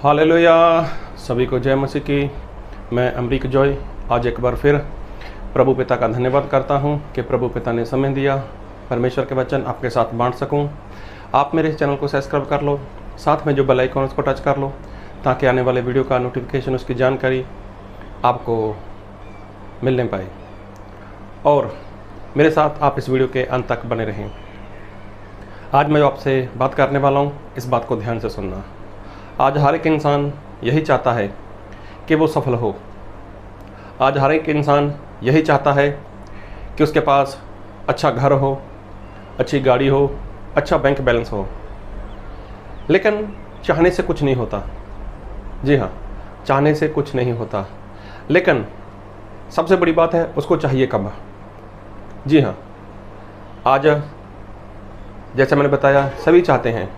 Hallelujah. सभी को जय मसीह की। मैं अमरीक जॉय आज एक बार फिर प्रभु पिता का धन्यवाद करता हूं कि प्रभु पिता ने समय दिया परमेश्वर के वचन आपके साथ बांट सकूं। आप मेरे इस चैनल को सब्सक्राइब कर लो, साथ में जो बेल आइकन उसको टच कर लो ताकि आने वाले वीडियो का नोटिफिकेशन, उसकी जानकारी आपको मिलने पाए और मेरे साथ आप इस वीडियो के अंत तक बने रहें। आज मैं आपसे बात करने वाला हूँ, इस बात को ध्यान से सुनना। आज हर एक इंसान यही चाहता है कि वो सफल हो। आज हर एक इंसान यही चाहता है कि उसके पास अच्छा घर हो, अच्छी गाड़ी हो, अच्छा बैंक बैलेंस हो। लेकिन चाहने से कुछ नहीं होता। जी हाँ, चाहने से कुछ नहीं होता। लेकिन सबसे बड़ी बात है, उसको चाहिए कब। जी हाँ, आज जैसे मैंने बताया, सभी चाहते हैं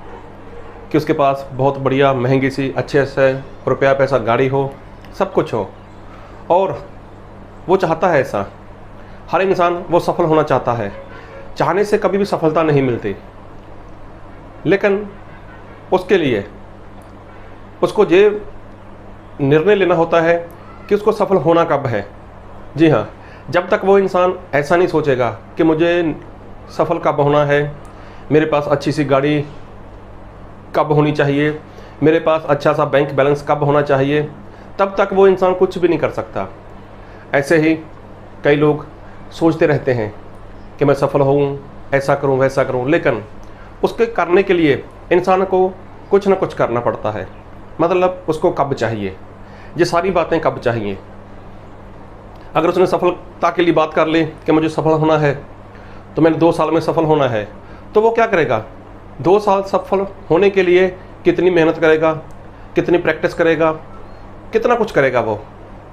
कि उसके पास बहुत बढ़िया महंगी सी अच्छे से रुपया पैसा गाड़ी हो, सब कुछ हो, और वो चाहता है ऐसा। हर इंसान वो सफल होना चाहता है। चाहने से कभी भी सफलता नहीं मिलती, लेकिन उसके लिए उसको ये निर्णय लेना होता है कि उसको सफल होना कब है। जी हाँ, जब तक वो इंसान ऐसा नहीं सोचेगा कि मुझे सफल कब होना है, मेरे पास अच्छी सी गाड़ी कब होनी चाहिए, मेरे पास अच्छा सा बैंक बैलेंस कब होना चाहिए, तब तक वो इंसान कुछ भी नहीं कर सकता। ऐसे ही कई लोग सोचते रहते हैं कि मैं सफल होऊं, ऐसा करूं, वैसा करूं, लेकिन उसके करने के लिए इंसान को कुछ ना कुछ करना पड़ता है। मतलब उसको कब चाहिए, ये सारी बातें कब चाहिए। अगर उसने सफलता के लिए बात कर ली कि मुझे सफल होना है, तो मैंने 2 साल में सफल होना है, तो वो क्या करेगा? 2 साल सफल होने के लिए कितनी मेहनत करेगा, कितनी प्रैक्टिस करेगा, कितना कुछ करेगा वो,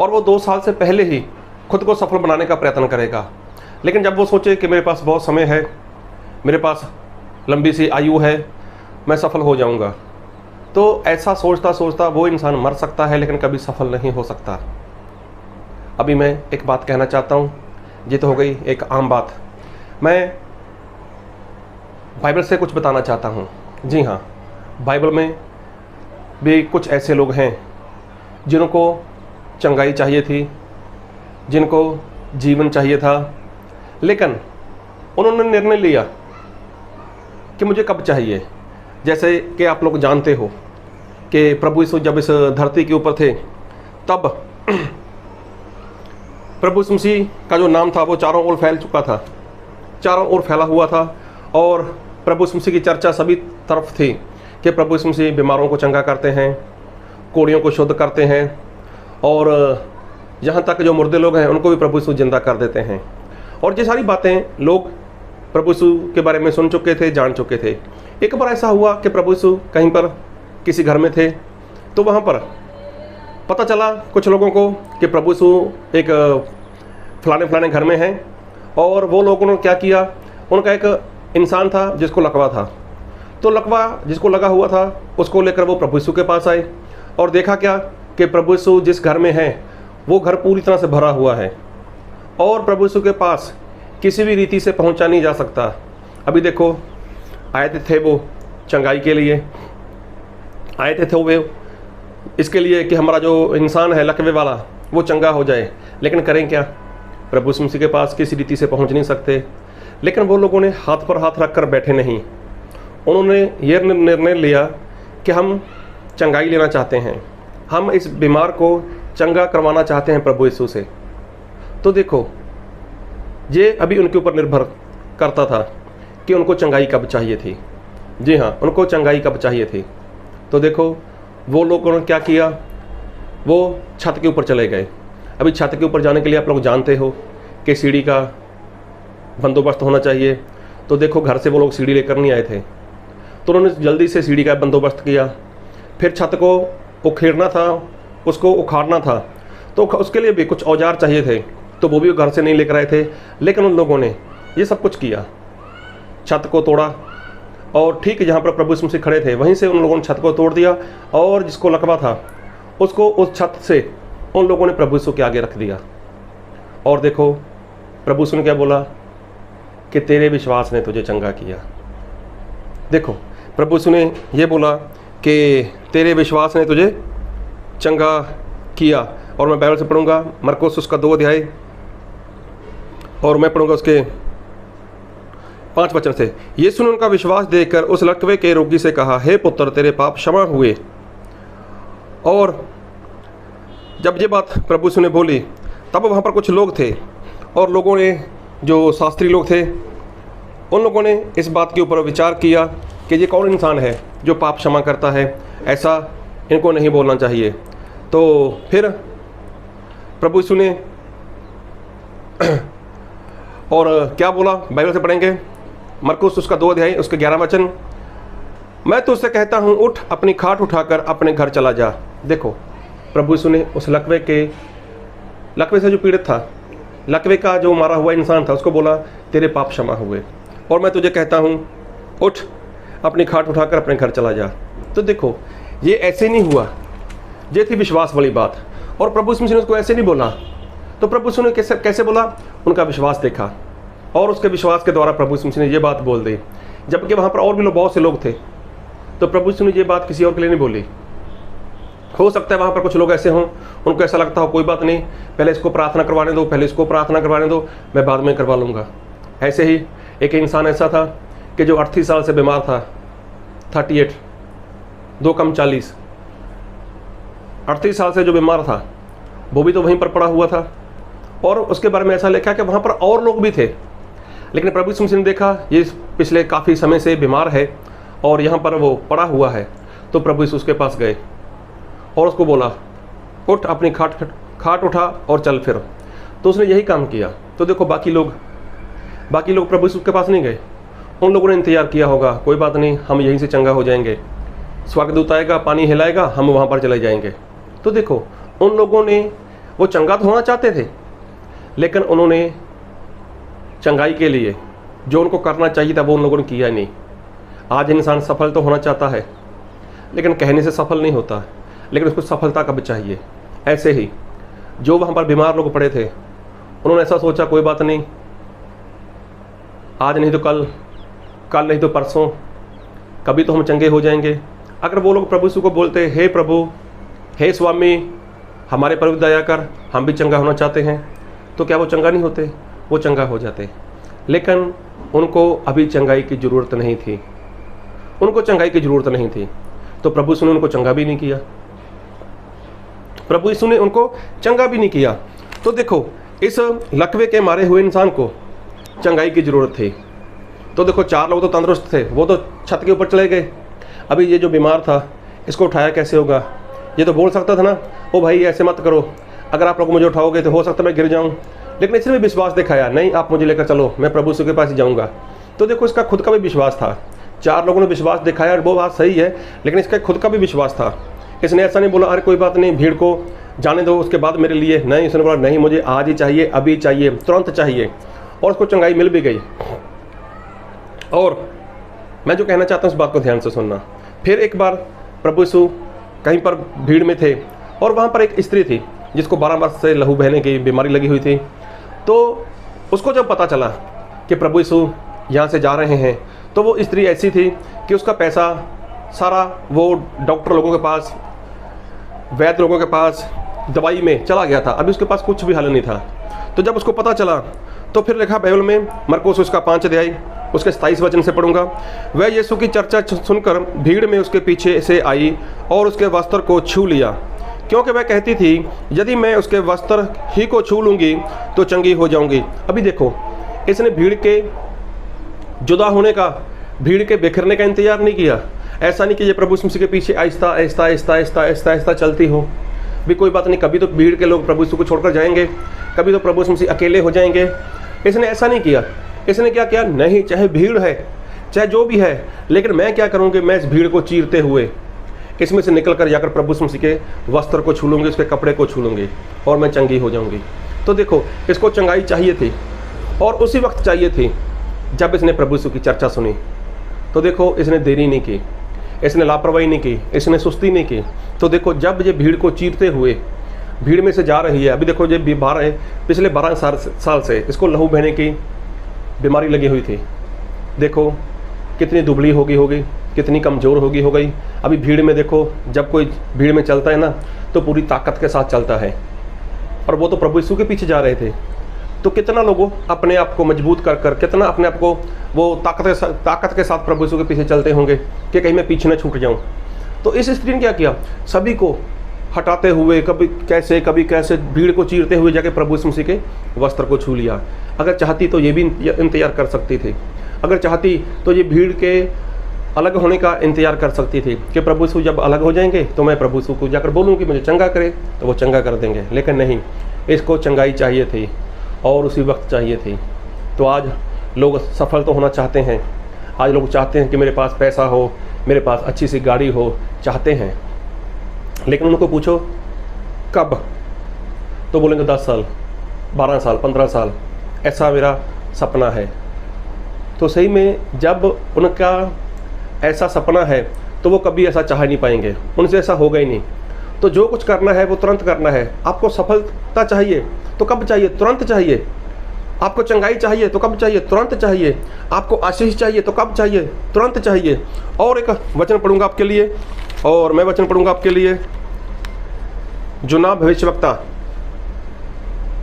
और वो 2 साल से पहले ही खुद को सफल बनाने का प्रयत्न करेगा। लेकिन जब वो सोचे कि मेरे पास बहुत समय है, मेरे पास लंबी सी आयु है, मैं सफल हो जाऊंगा, तो ऐसा सोचता सोचता वो इंसान मर सकता है, लेकिन कभी सफल नहीं हो सकता। अभी मैं एक बात कहना चाहता हूँ। ये तो हो गई एक आम बात। मैं बाइबल से कुछ बताना चाहता हूँ। जी हाँ, बाइबल में भी कुछ ऐसे लोग हैं जिनको चंगाई चाहिए थी, जिनको जीवन चाहिए था, लेकिन उन्होंने निर्णय लिया कि मुझे कब चाहिए। जैसे कि आप लोग जानते हो कि प्रभु यीशु जब इस धरती के ऊपर थे, तब प्रभु यीशु मसीह का जो नाम था वो चारों ओर फैल चुका था, चारों ओर फैला हुआ था, और प्रभु यीशु मसीह की चर्चा सभी तरफ थी कि प्रभु यीशु मसीह बीमारों को चंगा करते हैं, कोढ़ियों को शुद्ध करते हैं, और यहाँ तक जो मुर्दे लोग हैं उनको भी प्रभु यीशु जिंदा कर देते हैं। और ये सारी बातें लोग प्रभु यीशु के बारे में सुन चुके थे, जान चुके थे। एक बार ऐसा हुआ कि प्रभु यीशु कहीं पर किसी घर में थे, तो वहाँ पर पता चला कुछ लोगों को कि प्रभु यीशु एक फलाने घर में हैं, और वो लोगों ने क्या किया, उनका एक इंसान था जिसको लकवा था, तो लकवा जिसको लगा हुआ था उसको लेकर वो प्रभु यीशु के पास आए, और देखा क्या कि प्रभु यीशु जिस घर में है वो घर पूरी तरह से भरा हुआ है, और प्रभु यीशु के पास किसी भी रीति से पहुंचा नहीं जा सकता। अभी देखो, आए थे वो चंगाई के लिए, आए थे वो इसके लिए कि हमारा जो इंसान है लकवे वाला वो चंगा हो जाए, लेकिन करें क्या? प्रभु यीशु मसीह के पास किसी रीति से पहुंच नहीं सकते। लेकिन वो लोगों ने हाथ पर हाथ रख कर बैठे नहीं। उन्होंने ये निर्णय लिया कि हम चंगाई लेना चाहते हैं, हम इस बीमार को चंगा करवाना चाहते हैं प्रभु यीशु से। तो देखो, ये अभी उनके ऊपर निर्भर करता था कि उनको चंगाई कब चाहिए थी। जी हाँ, उनको चंगाई कब चाहिए थी। तो देखो, वो लोगों ने क्या किया, वो छत के ऊपर चले गए। अभी छत के ऊपर जाने के लिए आप लोग जानते हो कि सीढ़ी का बंदोबस्त होना चाहिए। तो देखो, घर से वो लोग सीढ़ी लेकर नहीं आए थे, तो उन्होंने जल्दी से सीढ़ी का बंदोबस्त किया। फिर छत को उखेड़ना था, उसको उखाड़ना था, तो उसके लिए भी कुछ औजार चाहिए थे, तो वो भी घर से नहीं लेकर आए थे। लेकिन उन लोगों ने ये सब कुछ किया, छत को तोड़ा, और ठीक जहाँ पर प्रभु यीशु मसीह खड़े थे वहीं से उन लोगों ने छत को तोड़ दिया, और जिसको लकवा था उसको उस छत से उन लोगों ने प्रभु यीशु के आगे रख दिया। और देखो, प्रभु यीशु ने क्या बोला कि तेरे विश्वास ने तुझे चंगा किया। देखो, प्रभु यीशु ने ये बोला कि तेरे विश्वास ने तुझे चंगा किया। और मैं बाइबल से पढ़ूंगा मरकुस उसका 2 अध्याय, और मैं पढ़ूंगा उसके 5 वचन से। यीशु ने उनका विश्वास देखकर उस लकवे के रोगी से कहा, हे पुत्र, तेरे पाप क्षमा हुए। और जब ये बात प्रभु यीशु ने बोली, तब वहाँ पर कुछ लोग थे, और लोगों ने, जो शास्त्री लोग थे, उन लोगों ने इस बात के ऊपर विचार किया कि ये कौन इंसान है जो पाप क्षमा करता है, ऐसा इनको नहीं बोलना चाहिए। तो फिर प्रभु यीशु ने और क्या बोला, बाइबल से पढ़ेंगे मरकुस उसका 2 अध्याय उसके 11 वचन। मैं तुझसे कहता हूँ, उठ, अपनी खाट उठाकर अपने घर चला जा। देखो, प्रभु यीशु ने उस लकवे से जो पीड़ित था, लकवे का जो मारा हुआ इंसान था, उसको बोला, तेरे पाप क्षमा हुए, और मैं तुझे कहता हूँ, उठ, अपनी खाट उठाकर अपने घर चला जा। तो देखो, ये ऐसे नहीं हुआ, ये थी विश्वास वाली बात। और प्रभु यीशु ने उसको ऐसे नहीं बोला। तो प्रभु यीशु ने कैसे बोला? उनका विश्वास देखा, और उसके विश्वास के द्वारा प्रभु यीशु ने ये बात बोल दी। जबकि वहाँ पर और भी बहुत से लोग थे, तो प्रभु यीशु ने ये बात किसी और के लिए नहीं बोली। हो सकता है वहाँ पर कुछ लोग ऐसे हों, उनको ऐसा लगता हो, कोई बात नहीं, पहले इसको प्रार्थना करवाने दो, पहले इसको प्रार्थना करवाने दो, मैं बाद में करवा लूँगा। ऐसे ही एक इंसान ऐसा था कि जो 38 साल से बीमार था, 38, 2 कम 40, 38 साल से जो बीमार था, वो भी तो वहीं पर पड़ा हुआ था। और उसके बारे में ऐसा लिखा कि वहाँ पर और लोग भी थे, लेकिन प्रभु यीशु ने देखा ये पिछले काफ़ी समय से बीमार है और यहाँ पर वो पड़ा हुआ है। तो प्रभु यीशु उसके पास गए और उसको बोला, उठ, अपनी खाट उठा और चल फिर। तो उसने यही काम किया। तो देखो, बाकी लोग प्रभु यीशु के पास नहीं गए। उन लोगों ने इंतजार किया होगा, कोई बात नहीं, हम यहीं से चंगा हो जाएंगे, स्वर्गदूत आएगा, पानी हिलाएगा, हम वहाँ पर चले जाएंगे। तो देखो, उन लोगों ने, वो चंगा तो होना चाहते थे, लेकिन उन्होंने चंगाई के लिए जो उनको करना चाहिए था वो उन लोगों ने किया नहीं। आज इंसान सफल तो होना चाहता है, लेकिन कहने से सफल नहीं होता, लेकिन उसको सफलता कब चाहिए। ऐसे ही जो वहाँ पर बीमार लोग पड़े थे, उन्होंने ऐसा सोचा, कोई बात नहीं, आज नहीं तो कल, कल नहीं तो परसों, कभी तो हम चंगे हो जाएंगे। अगर वो लोग प्रभु यीशु को बोलते, हे प्रभु, हे स्वामी, हमारे पर दया कर, हम भी चंगा होना चाहते हैं, तो क्या वो चंगा नहीं होते? वो चंगा हो जाते। लेकिन उनको अभी चंगाई की ज़रूरत नहीं थी, उनको चंगाई की ज़रूरत नहीं थी। तो प्रभु यीशु ने उनको चंगा भी नहीं किया, प्रभु यीशु ने उनको चंगा भी नहीं किया। तो देखो, इस लकवे के मारे हुए इंसान को चंगाई की ज़रूरत थी। तो देखो, 4 लोग तो तंदुरुस्त थे, वो तो छत के ऊपर चले गए। अभी ये जो बीमार था, इसको उठाया कैसे होगा? ये तो बोल सकता था ना, ओ भाई ऐसे मत करो, अगर आप लोग मुझे उठाओगे तो हो सकता है मैं गिर जाऊं। लेकिन इसने भी विश्वास दिखाया, नहीं, आप मुझे लेकर चलो, मैं प्रभु यीशु के पास ही जाऊंगा। तो देखो, इसका खुद का भी विश्वास था। 4 लोगों ने विश्वास दिखाया और वो बात सही है, लेकिन इसका खुद का भी विश्वास था। इसने ऐसा नहीं बोला, अरे कोई बात नहीं, भीड़ को जाने दो, उसके बाद मेरे लिए नहीं। इसने बोला, नहीं, मुझे आज ही चाहिए, अभी चाहिए, तुरंत चाहिए। और उसको चंगाई मिल भी गई। और मैं जो कहना चाहता हूँ, इस बात को ध्यान से सुनना। फिर एक बार प्रभु यीशु कहीं पर भीड़ में थे, और वहाँ पर एक स्त्री थी जिसको 12 वर्ष से लहू बहने की बीमारी लगी हुई थी। तो उसको जब पता चला कि प्रभु यीशु यहाँ से जा रहे हैं, तो वो स्त्री ऐसी थी कि उसका पैसा सारा वो डॉक्टर लोगों के पास, वैद्य लोगों के पास, दवाई में चला गया था। अभी उसके पास कुछ भी हल नहीं था। तो जब उसको पता चला, तो फिर लिखा बाइबल में, मरकुस उसका 5 अध्याय उसके 27 वचन से पढ़ूंगा। वह यीशु की चर्चा सुनकर भीड़ में उसके पीछे से आई और उसके वस्त्र को छू लिया, क्योंकि वह कहती थी, यदि मैं उसके वस्त्र ही को छू लूँगी तो चंगी हो जाऊँगी। अभी देखो, इसने भीड़ के जुदा होने का, भीड़ के बिखरने का इंतजार नहीं किया। ऐसा नहीं कि ये प्रभु यीशु के पीछे आहिस्ता आहिस्ता आहिस्ता आहिस्ता आहिस्ता आहिस्ता चलती हो। भी कोई बात नहीं, कभी तो भीड़ के लोग प्रभु यीशु को छोड़कर जाएंगे, कभी तो प्रभु यीशु अकेले हो जाएंगे। इसने ऐसा नहीं किया। इसने क्या किया? नहीं, चाहे भीड़ है, चाहे जो भी है, लेकिन मैं क्या करूँगी, मैं इस भीड़ को चीरते हुए इसमें से निकल कर जाकर प्रभु यीशु के वस्त्र को छू लूँगी, उसके कपड़े को छू लूँगी और मैं चंगी हो जाऊँगी। तो देखो, इसको चंगाई चाहिए थी, और उसी वक्त चाहिए थी जब इसने प्रभु यीशु की चर्चा सुनी। तो देखो, इसने देरी नहीं की, इसने लापरवाही नहीं की, इसने सुस्ती नहीं की। तो देखो, जब ये भीड़ को चीरते हुए भीड़ में से जा रही है, अभी देखो ये पिछले 12 साल से इसको लहू बहने की बीमारी लगी हुई थी। देखो कितनी दुबली होगी, कितनी कमज़ोर हो गई। अभी भीड़ में देखो, जब कोई भीड़ में चलता है ना तो पूरी ताकत के साथ चलता है, और वो तो प्रभु यीशु के पीछे जा रहे थे। तो कितना लोगों अपने आप को मजबूत कर कर, कितना अपने आप को वो ताकत के साथ प्रभु यीशु के पीछे चलते होंगे कि कहीं मैं पीछे न छूट जाऊं। तो इस स्त्री ने क्या किया, सभी को हटाते हुए कभी कैसे भीड़ को चीरते हुए जाके प्रभु यीशु मसीह के वस्त्र को छू लिया। अगर चाहती तो ये भी इंतजार कर सकती थी, अगर चाहती तो ये भीड़ के अलग होने का इंतजार कर सकती थी कि प्रभु यीशु जब अलग हो जाएंगे तो मैं प्रभु यीशु को जाकर बोलूँ कि मुझे चंगा करे, तो वो चंगा कर देंगे। लेकिन नहीं, इसको चंगाई चाहिए थी और उसी वक्त चाहिए थी। तो आज लोग सफल तो होना चाहते हैं, आज लोग चाहते हैं कि मेरे पास पैसा हो, मेरे पास अच्छी सी गाड़ी हो, चाहते हैं। लेकिन उनको पूछो कब, तो बोलेंगे 10 साल, 12 साल, 15 साल, ऐसा मेरा सपना है। तो सही में जब उनका ऐसा सपना है तो वो कभी ऐसा चाह नहीं पाएंगे, उनसे ऐसा होगा ही नहीं। तो जो कुछ करना है वो तुरंत करना है। आपको सफलता चाहिए तो कब चाहिए? तुरंत चाहिए। आपको चंगाई चाहिए तो कब चाहिए? तुरंत चाहिए। आपको आशीष चाहिए तो कब चाहिए? तुरंत चाहिए। और एक वचन पढ़ूंगा आपके लिए, और मैं वचन पढ़ूंगा आपके लिए जोना भविष्यवक्ता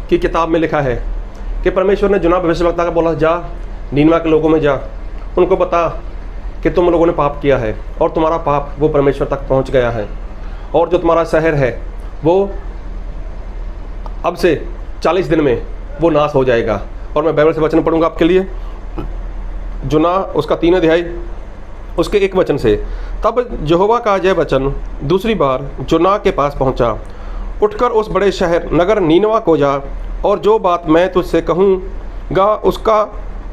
की किताब में लिखा है कि परमेश्वर ने जोना भविष्यवक्ता का बोला, जा नीनवा के लोगों में जा, उनको बता कि तुम लोगों ने पाप किया है और तुम्हारा पाप वो परमेश्वर तक पहुंच गया है, और जो तुम्हारा शहर है वो अब से 40 दिन में वो नाश हो जाएगा। और मैं बाइबल से वचन पढ़ूंगा आपके लिए, जोना उसका 3 अध्याय उसके 1 वचन से। तब यहोवा का यह वचन दूसरी बार जोना के पास पहुंचा, उठकर उस बड़े शहर नगर नीनवा को जा, और जो बात मैं तुझसे कहूँगा उसका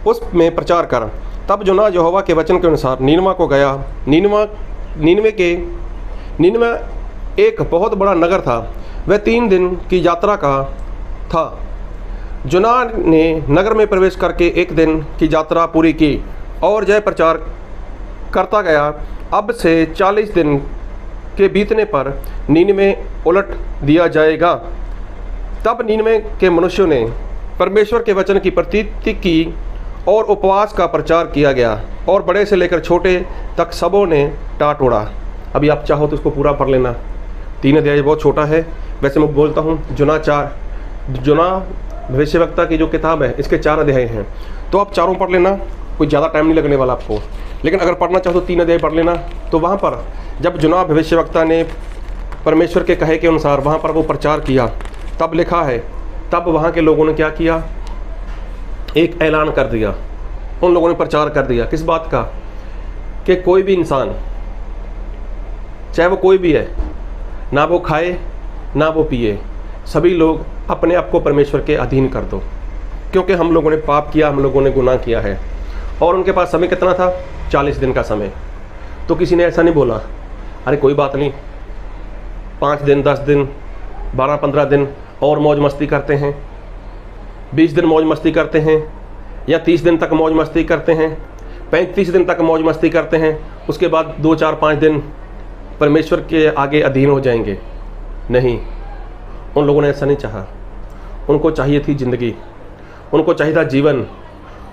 उसमें प्रचार कर। तब जोना यहोवा के वचन के अनुसार नीनवा को गया। नीनवा एक बहुत बड़ा नगर था, वह 3 दिन की यात्रा का था। जोना ने नगर में प्रवेश करके 1 दिन की यात्रा पूरी की और यह प्रचार करता गया, अब से 40 दिन के बीतने पर नीनवे उलट दिया जाएगा। तब नीनवे के मनुष्यों ने परमेश्वर के वचन की प्रतीति की और उपवास का प्रचार किया गया, और बड़े से लेकर छोटे तक सबों ने टाट उड़ा। अभी आप चाहो तो उसको पूरा पढ़ लेना, 3 अध्याय बहुत छोटा है। वैसे मैं बोलता हूँ जोना भविष्यवक्ता की जो किताब है इसके 4 अध्याय हैं, तो आप चारों पढ़ लेना, कोई ज़्यादा टाइम नहीं लगने वाला आपको। लेकिन अगर पढ़ना चाहो तो 3 अध्याय पढ़ लेना। तो वहाँ पर जब जोना भविष्यवक्ता ने परमेश्वर के कहे के अनुसार वहाँ पर वो प्रचार किया, तब लिखा है, तब वहाँ के लोगों ने क्या किया, एक ऐलान कर दिया। उन लोगों ने प्रचार कर दिया, किस बात का, कि कोई भी इंसान, चाहे वो कोई भी है, ना वो खाए ना वो पिए, सभी लोग अपने आप को परमेश्वर के अधीन कर दो, क्योंकि हम लोगों ने पाप किया, हम लोगों ने गुनाह किया है। और उनके पास समय कितना था? 40 दिन का समय। तो किसी ने ऐसा नहीं बोला, अरे कोई बात नहीं, 5 दिन, 10 दिन, 12-15 दिन और मौज मस्ती करते हैं, 20 दिन मौज मस्ती करते हैं, या 30 दिन तक मौज मस्ती करते हैं, 35 दिन तक मौज मस्ती करते हैं, उसके बाद 2, 4, 5 दिन परमेश्वर के आगे अधीन हो जाएंगे। नहीं, उन लोगों ने ऐसा नहीं चाहा। उनको चाहिए थी ज़िंदगी, उनको चाहिए था जीवन।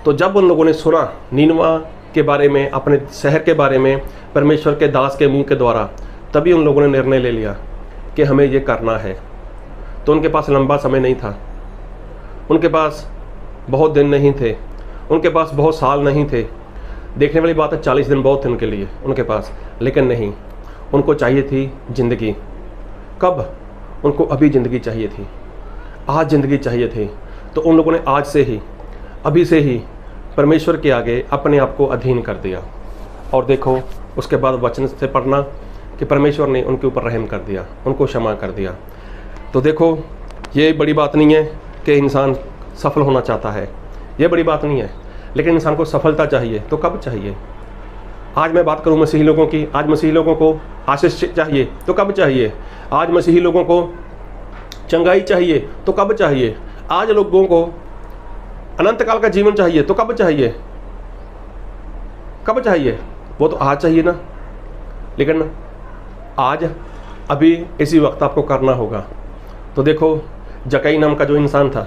तो जब उन लोगों ने सुना नीनवा के बारे में, अपने शहर के बारे में परमेश्वर के दास के मुंह के द्वारा, तभी उन लोगों ने निर्णय ले लिया कि हमें ये करना है। तो उनके पास लंबा समय नहीं था, उनके पास बहुत दिन नहीं थे, उनके पास बहुत साल नहीं थे। देखने वाली बात है, 40 दिन बहुत थे उनके लिए, उनके पास। लेकिन नहीं, उनको चाहिए थी ज़िंदगी। कब? उनको अभी ज़िंदगी चाहिए थी, आज ज़िंदगी चाहिए थी। तो उन लोगों ने आज से ही, अभी से ही परमेश्वर के आगे अपने आप को अधीन कर दिया। और देखो उसके बाद वचन से पढ़ना कि परमेश्वर ने उनके ऊपर रहम कर दिया, उनको क्षमा कर दिया। तो देखो, ये बड़ी बात नहीं है कि इंसान सफल होना चाहता है, ये बड़ी बात नहीं है। लेकिन इंसान को सफलता चाहिए तो कब चाहिए? आज मैं बात करूं मसीही लोगों की, आज मसीही लोगों को आशीष चाहिए तो कब चाहिए? आज मसीही लोगों को चंगाई चाहिए तो कब चाहिए? आज लोगों को अनंत काल का जीवन चाहिए तो कब चाहिए? कब चाहिए? वो तो आज चाहिए ना। लेकिन आज, अभी, इसी वक्त आपको करना होगा। तो देखो, जक्कई नाम का जो इंसान था,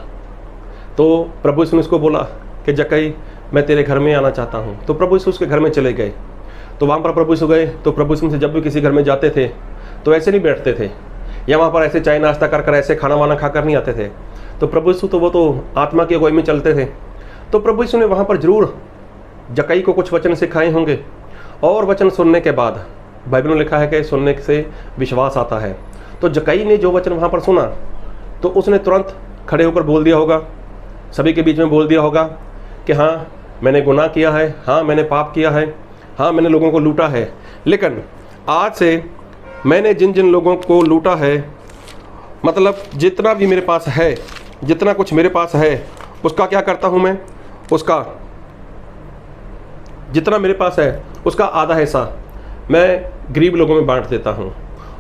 तो प्रभु यीशु ने उसको बोला कि जक्कई, मैं तेरे घर में आना चाहता हूँ। तो प्रभु यीशु उसके घर में चले गए। तो वहाँ पर प्रभु यीशु गए, तो प्रभु यीशु से जब भी किसी घर में जाते थे तो ऐसे नहीं बैठते थे, या वहाँ पर ऐसे चाय नाश्ता कर ऐसे खाना वाना खाकर नहीं आते थे। तो प्रभु यीशु तो वो तो आत्मा की अगुवाई में चलते थे। तो प्रभु यीशु ने वहाँ पर जरूर जक्कई को कुछ वचन सिखाए होंगे, और वचन सुनने के बाद बाइबल में लिखा है कि सुनने से विश्वास आता है। तो जक्कई ने जो वचन वहाँ पर सुना तो उसने तुरंत खड़े होकर बोल दिया होगा, सभी के बीच में बोल दिया होगा कि हाँ मैंने गुनाह किया है, हाँ मैंने पाप किया है, हाँ मैंने लोगों को लूटा है, लेकिन आज से मैंने जिन जिन लोगों को लूटा है, मतलब जितना भी मेरे पास है, जितना कुछ मेरे पास है, उसका क्या करता हूँ मैं, उसका जितना मेरे पास है उसका आधा हिस्सा मैं गरीब लोगों में बांट देता हूँ,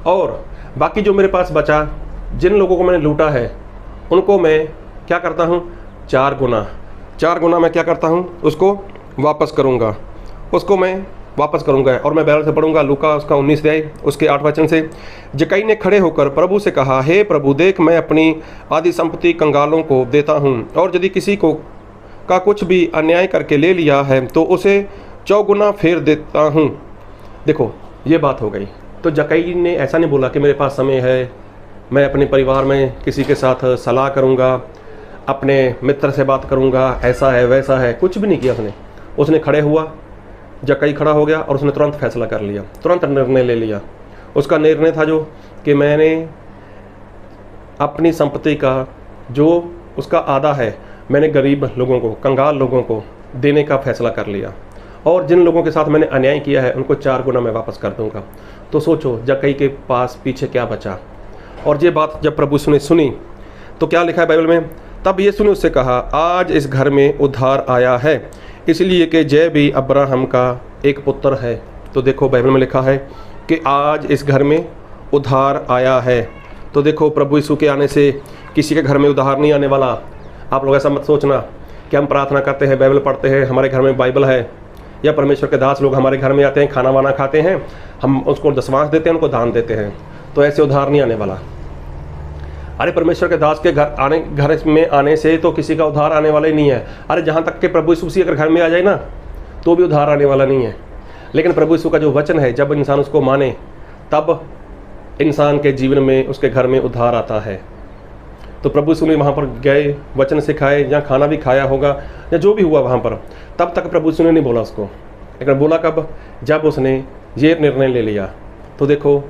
और बाकी जो मेरे पास बचा, जिन लोगों को मैंने लूटा है, उनको मैं क्या करता हूँ, 4 गुना मैं क्या करता हूँ, उसको वापस करूँगा, उसको मैं वापस करूँगा। और मैं बाइबल से पढ़ूंगा लूका उसका 19 अध्याय उसके 8 वचन से। जक्कई ने खड़े होकर प्रभु से कहा, हे प्रभु, देख मैं अपनी आधी संपत्ति कंगालों को देता हूँ, और यदि किसी को का कुछ भी अन्याय करके ले लिया है तो उसे 4 गुना फेर देता हूँ। देखो ये बात हो गई। तो जक्कई ने ऐसा नहीं बोला कि मेरे पास समय है, मैं अपने परिवार में किसी के साथ सलाह करूँगा, अपने मित्र से बात करूँगा, ऐसा है वैसा है, कुछ भी नहीं किया उसने खड़े हुआ, जक्कई खड़ा हो गया और उसने तुरंत फैसला कर लिया, तुरंत निर्णय ले लिया। उसका निर्णय था जो कि मैंने अपनी संपत्ति का जो उसका आधा है, मैंने गरीब लोगों को, कंगाल लोगों को देने का फैसला कर लिया, और जिन लोगों के साथ मैंने अन्याय किया है उनको 4 गुना मैं वापस कर दूंगा। तो सोचो जक्कई के पास पीछे क्या बचा। और ये बात जब प्रभु यीशु ने सुनी तो क्या लिखा है बाइबल में, तब यीशु ने उससे कहा, आज इस घर में उद्धार आया है, इसलिए कि जय भी अब्राहम का एक पुत्र है। तो देखो बाइबल में लिखा है कि आज इस घर में उद्धार आया है। तो देखो प्रभु यीशु के आने से किसी के घर में उद्धार नहीं आने वाला। आप लोग ऐसा मत सोचना कि हम प्रार्थना करते हैं, बाइबल पढ़ते हैं, हमारे घर में बाइबल है, या परमेश्वर के दास लोग हमारे घर में आते हैं, खाना वाना खाते हैं, हम उसको दशमांश देते हैं, उनको दान देते हैं, तो ऐसे उद्धार नहीं आने वाला। अरे परमेश्वर के दास के घर में आने से तो किसी का उद्धार आने वाला ही नहीं है। अरे जहाँ तक के प्रभु यीशु अगर घर में आ जाए ना तो भी उद्धार आने वाला नहीं है। लेकिन प्रभु यीशु का जो वचन है, जब इंसान उसको माने तब इंसान के जीवन में, उसके घर में उद्धार आता है। तो प्रभु यीशु ने वहाँ पर गए, वचन सिखाए, या खाना भी खाया होगा या जो भी हुआ वहाँ पर, तब तक प्रभु यीशु ने नहीं बोला उसको, लेकिन बोला कब, जब उसने ये निर्णय ले लिया। तो देखो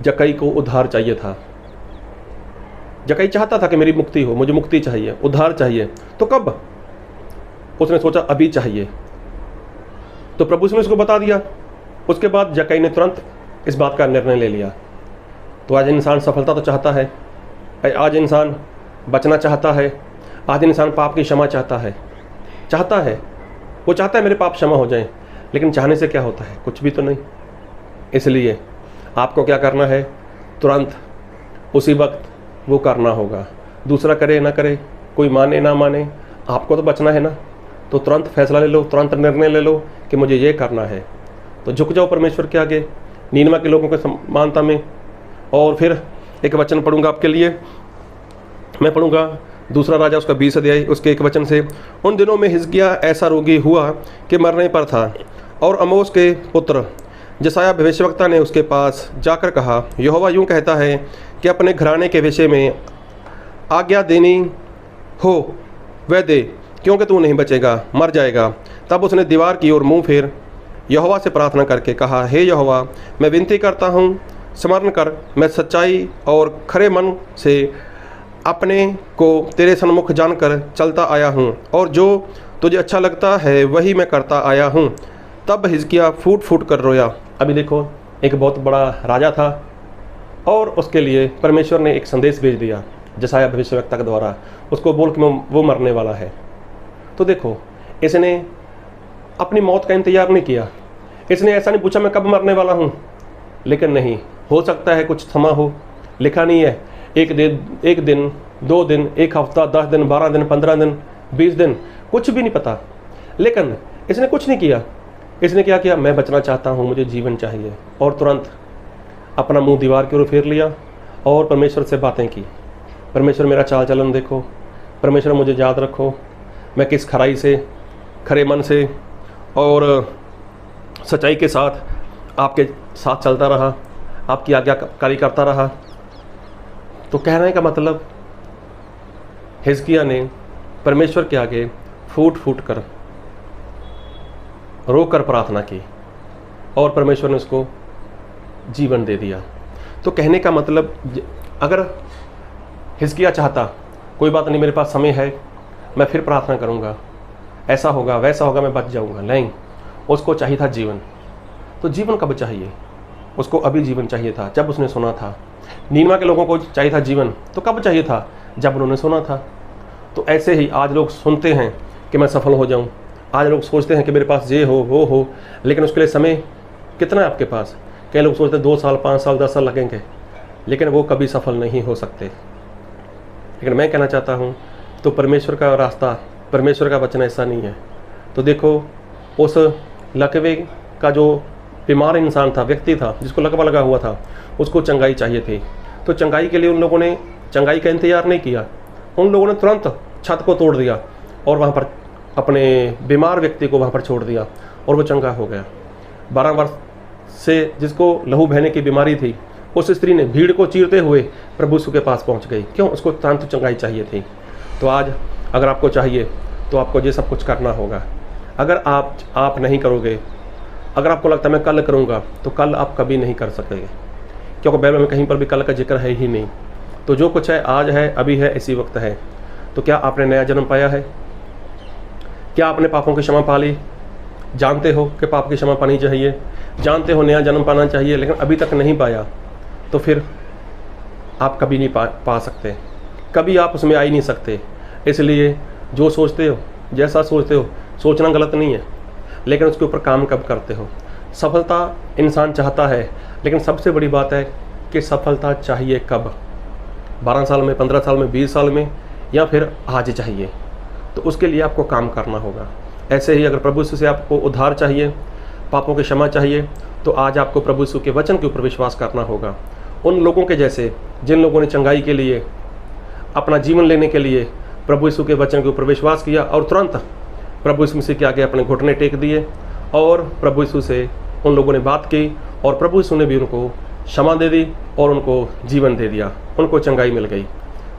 जक्कई को उद्धार चाहिए था, जक्कई चाहता था कि मेरी मुक्ति हो, मुझे मुक्ति चाहिए, उद्धार चाहिए। तो कब उसने सोचा, अभी चाहिए। तो प्रभु यीशु ने उसको बता दिया। उसके बाद जक्कई ने तुरंत इस बात का निर्णय ले लिया। तो आज इंसान सफलता तो चाहता है, आज इंसान बचना चाहता है, आज इंसान पाप की क्षमा चाहता है, वो चाहता है मेरे पाप क्षमा हो जाएं, लेकिन चाहने से क्या होता है, कुछ भी तो नहीं। इसलिए आपको क्या करना है, तुरंत उसी वक्त वो करना होगा। दूसरा करे ना करे, कोई माने ना माने, आपको तो बचना है ना। तो तुरंत फैसला ले लो, तुरंत निर्णय ले लो कि मुझे ये करना है। तो झुक जाओ परमेश्वर के आगे, नीनवा के लोगों के समानता में। और फिर एक वचन पढ़ूंगा आपके लिए, मैं पढ़ूंगा दूसरा राजा उसका 20 अध्याय उसके 1 वचन से। उन दिनों में हिजकिय्याह ऐसा रोगी हुआ कि मरने पर था, और आमोस के पुत्र यशायाह भविष्यवक्ता ने उसके पास जाकर कहा, यहोवा यूँ कहता है कि अपने घराने के विषय में आज्ञा देनी हो वह दे, क्योंकि तू नहीं बचेगा, मर जाएगा। तब उसने दीवार की ओर मुँह फेर यहोवा से प्रार्थना करके कहा, हे यहोवा, मैं विनती करता हूँ, स्मरण कर, मैं सच्चाई और खरे मन से अपने को तेरे सन्मुख जानकर चलता आया हूँ, और जो तुझे अच्छा लगता है वही मैं करता आया हूँ। तब हिजकिय्याह फूट फूट कर रोया। अभी देखो एक बहुत बड़ा राजा था, और उसके लिए परमेश्वर ने एक संदेश भेज दिया यशायाह भविष्यवक्ता के द्वारा, उसको बोल के वो मरने वाला है। तो देखो इसने अपनी मौत का इंतजार नहीं किया, इसने ऐसा नहीं पूछा मैं कब मरने वाला हूँ, लेकिन नहीं, हो सकता है कुछ समय हो, लिखा नहीं है, एक दिन 2 दिन, 1 हफ्ता, 10 दिन, 12 दिन, 15 दिन, 20 दिन, कुछ भी नहीं पता। लेकिन इसने कुछ नहीं किया। इसने क्या किया, मैं बचना चाहता हूँ, मुझे जीवन चाहिए, और तुरंत अपना मुंह दीवार की ओर फेर लिया और परमेश्वर से बातें की। परमेश्वर मेरा चाल चलन देखो, परमेश्वर मुझे याद रखो, मैं किस खराई से, खरे मन से और सच्चाई के साथ आपके साथ चलता रहा, आपकी आज्ञाकारी करता रहा। तो कहने का मतलब हिजकिय्याह ने परमेश्वर के आगे फूट फूट कर रोकर प्रार्थना की और परमेश्वर ने उसको जीवन दे दिया। तो कहने का मतलब, अगर हिजकिय्याह चाहता कोई बात नहीं, मेरे पास समय है, मैं फिर प्रार्थना करूंगा, ऐसा होगा वैसा होगा, मैं बच जाऊंगा, नहीं, उसको चाहिए था जीवन। तो जीवन कब चाहिए? उसको अभी जीवन चाहिए था, जब उसने सुना था। नीनवा के लोगों को चाहिए था जीवन, तो कब चाहिए था? जब उन्होंने सुना था। तो ऐसे ही आज लोग सुनते हैं कि मैं सफल हो जाऊं, आज लोग सोचते हैं कि मेरे पास ये हो वो हो, लेकिन उसके लिए समय कितना है आपके पास? कई लोग सोचते हैं 2 साल 5 साल 10 साल लगेंगे, लेकिन वो कभी सफल नहीं हो सकते। लेकिन मैं कहना चाहता हूँ, तो परमेश्वर का रास्ता, परमेश्वर का वचन ऐसा नहीं है। तो देखो, उस लकवे का जो बीमार इंसान था, व्यक्ति था, जिसको लकवा लगा हुआ था, उसको चंगाई चाहिए थी। तो चंगाई के लिए उन लोगों ने चंगाई का इंतजार नहीं किया, उन लोगों ने तुरंत छत को तोड़ दिया और वहाँ पर अपने बीमार व्यक्ति को वहाँ पर छोड़ दिया और वो चंगा हो गया। 12 वर्ष से जिसको लहू बहने की बीमारी थी, उस स्त्री ने भीड़ को चीरते हुए प्रभु यीशु के पास पहुँच गई। क्यों? उसको तुरंत चंगाई चाहिए थी। तो आज अगर आपको चाहिए तो आपको ये सब कुछ करना होगा। अगर आप नहीं करोगे, अगर आपको लगता है मैं कल करूँगा, तो कल आप कभी नहीं कर सकेंगे, क्योंकि बाइबल में कहीं पर भी कल का जिक्र है ही नहीं। तो जो कुछ है आज है, अभी है, इसी वक्त है। तो क्या आपने नया जन्म पाया है? क्या आपने पापों की क्षमा पा ली? जानते हो कि पाप की क्षमा पानी चाहिए, जानते हो नया जन्म पाना चाहिए, लेकिन अभी तक नहीं पाया, तो फिर आप कभी नहीं पा सकते, कभी आप उसमें आ ही नहीं सकते। इसलिए जो सोचते हो, जैसा सोचते हो, सोचना गलत नहीं है, लेकिन उसके ऊपर काम कब करते हो। सफलता इंसान चाहता है, लेकिन सबसे बड़ी बात है कि सफलता चाहिए कब? 12 साल में, 15 साल में, 20 साल में, या फिर आज चाहिए? तो उसके लिए आपको काम करना होगा। ऐसे ही अगर प्रभु यीशु से आपको उद्धार चाहिए, पापों की क्षमा चाहिए, तो आज आपको प्रभु यीशु के वचन के ऊपर विश्वास करना होगा। उन लोगों के जैसे जिन लोगों ने चंगाई के लिए, अपना जीवन लेने के लिए प्रभु यीशु के वचन के ऊपर विश्वास किया और तुरंत प्रभु यीशु मसीह के आगे अपने घुटने टेक दिए और प्रभु यीशु से उन लोगों ने बात की और प्रभु यीशु ने भी उनको क्षमा दे दी और उनको जीवन दे दिया, उनको चंगाई मिल गई।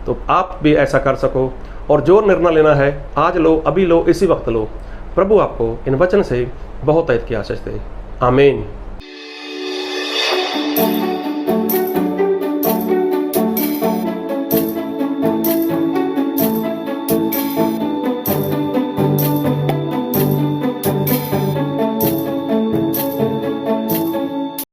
तो आप भी ऐसा कर सको और जो निर्णय लेना है आज लो, अभी लो, इसी वक्त लो। प्रभु आपको इन वचन से बहुत ऐत की आशीष दे। आमीन।